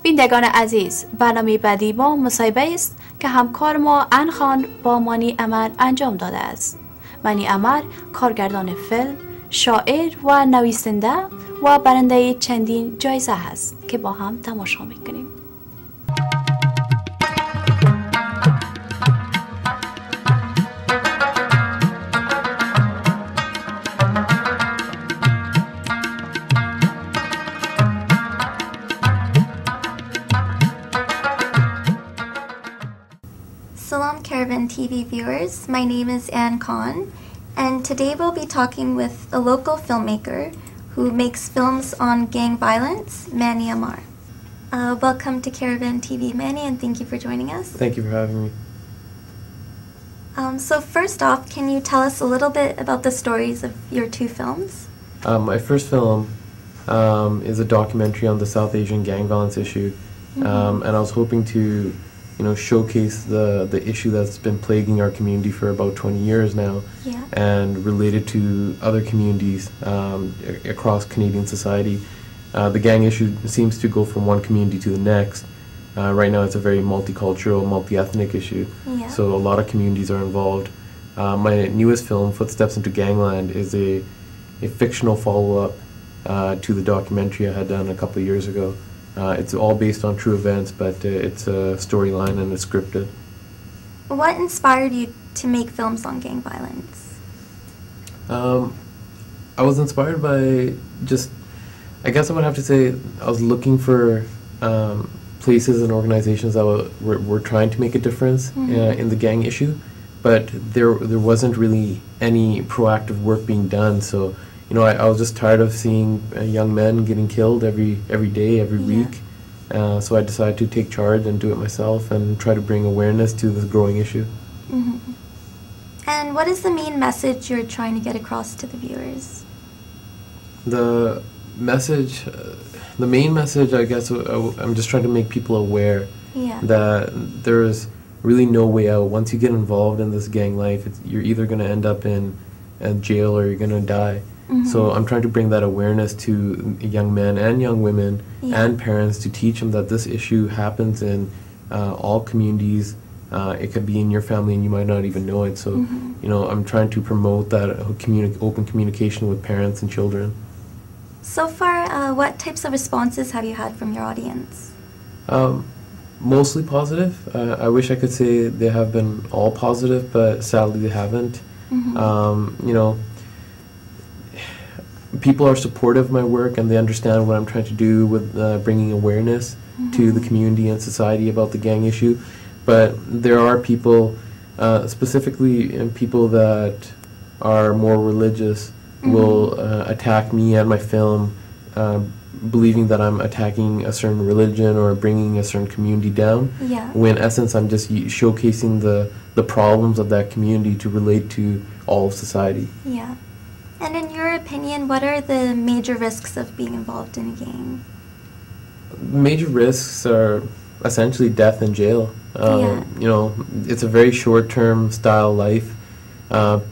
بینندگان عزیز، برنامه بعدی ما مصاحبه است که همکار ما انخان با مانی امر انجام داده است. مانی امر کارگردان فیلم، شاعر و نویسنده و برنده چندین جایزه است که با هم تماشا میکنیم. Salam Caravan TV viewers, my name is Ann Khan, and today we'll be talking with a local filmmaker who makes films on gang violence, Mani Amar. Welcome to Caravan TV, Mani, and thank you for joining us. Thank you for having me. So first off, can you tell us a little bit about the stories of your two films? My first film is a documentary on the South Asian gang violence issue, and I was hoping to showcase the issue that's been plaguing our community for about 20 years now, and related to other communities across Canadian society. The gang issue seems to go from one community to the next. Right now it's a very multicultural, multi-ethnic issue, so a lot of communities are involved. My newest film, Footsteps into Gangland, is a fictional follow-up to the documentary I had done a couple of years ago. It's all based on true events, but it's a storyline and it's scripted. What inspired you to make films on gang violence? I was inspired by I guess I would have to say I was looking for places and organizations that were trying to make a difference in the gang issue, but there wasn't really any proactive work being done. So I was just tired of seeing young men getting killed every day, every week. So I decided to take charge and do it myself and try to bring awareness to this growing issue. And what is the main message you're trying to get across to the viewers? The main message, I guess, I'm just trying to make people aware that there is really no way out. Once you get involved in this gang life, you're either going to end up in jail or you're going to die. So I'm trying to bring that awareness to young men and young women and parents to teach them that this issue happens in all communities. It could be in your family and you might not even know it. So, I'm trying to promote that open communication with parents and children. So far, what types of responses have you had from your audience? Mostly positive. I wish I could say they have been all positive, but sadly they haven't. People are supportive of my work and they understand what I'm trying to do with bringing awareness to the community and society about the gang issue. But there are people, specifically people that are more religious, will attack me and my film, believing that I'm attacking a certain religion or bringing a certain community down. When in essence I'm just showcasing the problems of that community to relate to all of society. And in your opinion, what are the major risks of being involved in a gang? Major risks are essentially death and jail. It's a very short-term style life.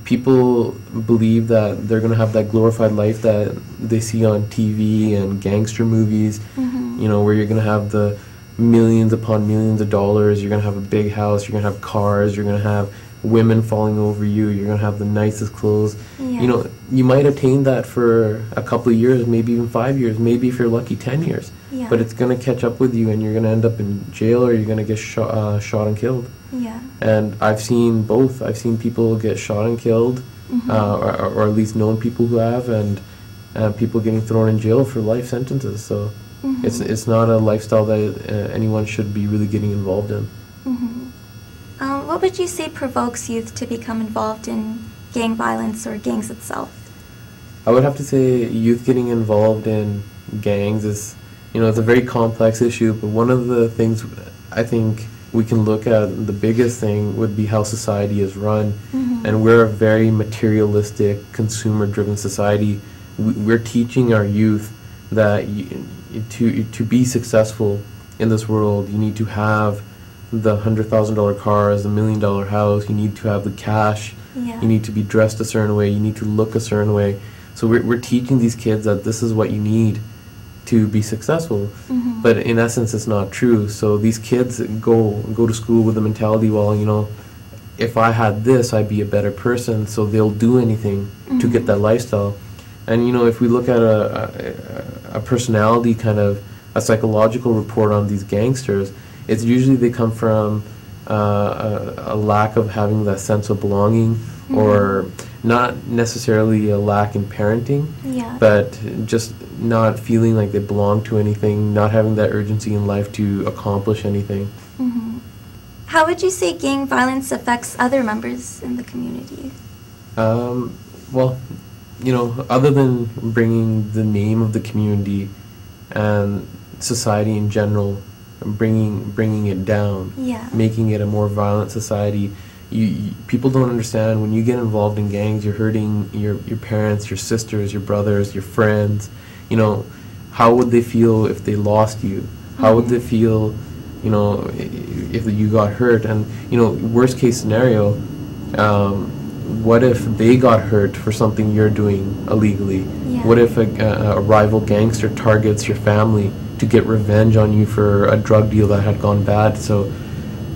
People believe that they're going to have that glorified life that they see on TV and gangster movies, where you're going to have the millions upon millions of dollars, you're going to have a big house, you're going to have cars, you're going to have women falling over you, you're going to have the nicest clothes. You might attain that for a couple of years, maybe even 5 years, maybe if you're lucky 10 years. But it's going to catch up with you and you're going to end up in jail or you're going to get shot and killed. And I've seen both. I've seen people get shot and killed, or at least known people who have, and people getting thrown in jail for life sentences. So it's not a lifestyle that anyone should be really getting involved in. What would you say provokes youth to become involved in gang violence or gangs itself? I would have to say youth getting involved in gangs is, it's a very complex issue, but one of the things I think we can look at, the biggest thing would be how society is run. And we're a very materialistic, consumer-driven society. We're teaching our youth that to be successful in this world, you need to have the $100,000 cars, the $1 million house, you need to have the cash, you need to be dressed a certain way, you need to look a certain way. So we're teaching these kids that this is what you need. to be successful. But in essence, it's not true. So these kids go to school with the mentality, well, you know, if I had this, I'd be a better person. So they'll do anything to get that lifestyle. And, you know, if we look at a personality kind of, a psychological report on these gangsters, it's usually they come from a lack of having that sense of belonging, or not necessarily a lack in parenting, but just not feeling like they belong to anything, not having that urgency in life to accomplish anything. How would you say gang violence affects other members in the community? Well, you know, other than bringing the name of the community and society in general, bringing it down, making it a more violent society, people don't understand when you get involved in gangs, you're hurting your parents, your sisters, your brothers, your friends. You know, how would they feel if they lost you? How would they feel, you know, if you got hurt? And, you know, worst case scenario, what if they got hurt for something you're doing illegally? What if a rival gangster targets your family to get revenge on you for a drug deal that had gone bad? So,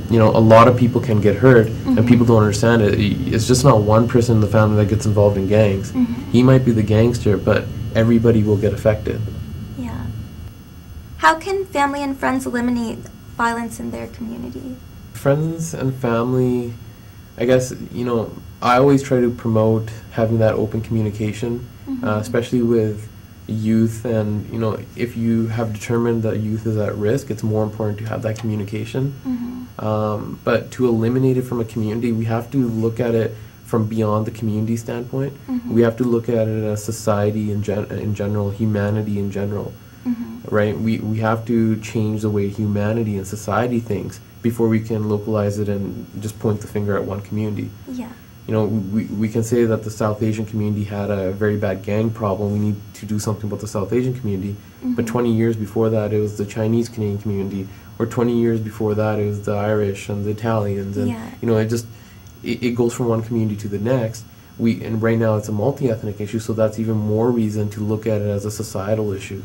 you know, a lot of people can get hurt, and people don't understand it. It's just not one person in the family that gets involved in gangs. He might be the gangster, but everybody will get affected. How can family and friends eliminate violence in their community? Friends and family, I guess, you know, I always try to promote having that open communication, especially with youth. And, you know, if you have determined that youth is at risk, it's more important to have that communication. But to eliminate it from a community, we have to look at it from beyond the community standpoint. We have to look at it as society in general, humanity in general. Right? We have to change the way humanity and society thinks before we can localize it and just point the finger at one community. You know, we can say that the South Asian community had a very bad gang problem. We need to do something about the South Asian community. But 20 years before that, it was the Chinese Canadian community. Or 20 years before that, it was the Irish and the Italians. And, you know, it goes from one community to the next. And right now it's a multi-ethnic issue, so that's even more reason to look at it as a societal issue.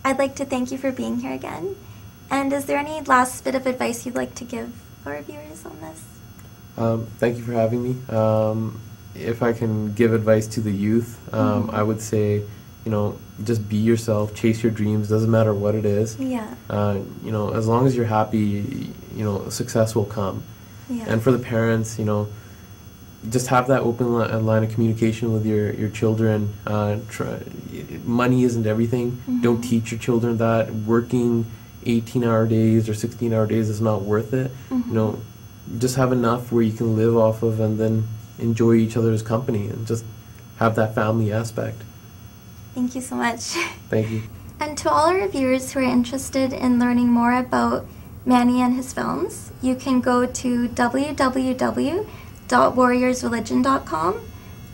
I'd like to thank you for being here again. And is there any last bit of advice you'd like to give our viewers on this? Thank you for having me. If I can give advice to the youth, I would say, you know, just be yourself, chase your dreams, doesn't matter what it is. You know, as long as you're happy, you know, success will come. And for the parents, you know, just have that open line of communication with your children. Money isn't everything. Don't teach your children that. Working 18-hour days or 16-hour days is not worth it. You know, just have enough where you can live off of and then enjoy each other's company and just have that family aspect. Thank you so much. Thank you. And to all our viewers who are interested in learning more about Manny and his films, you can go to www.warriorsreligion.com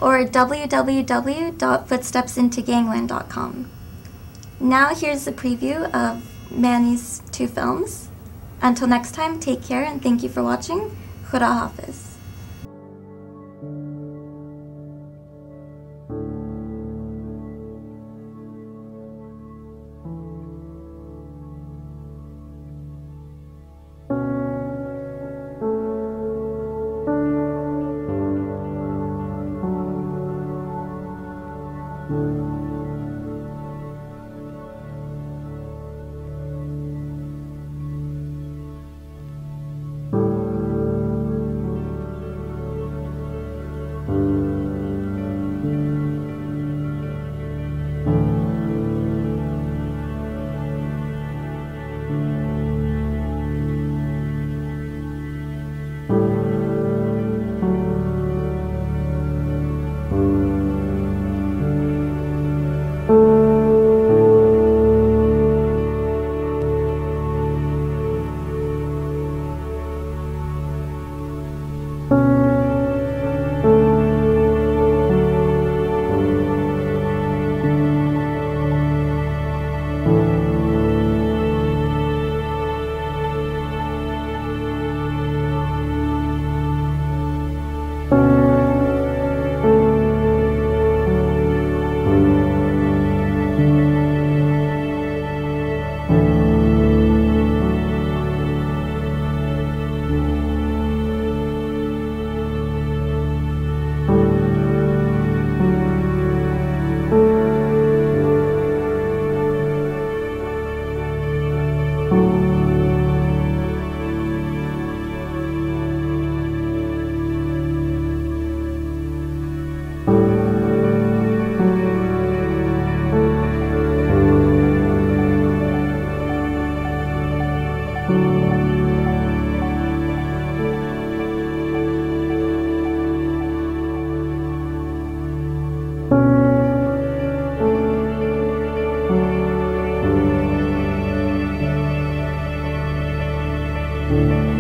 or www.footstepsintogangland.com. Now here's a preview of Manny's 2 films. Until next time, take care and thank you for watching. Khuda Hafiz. you.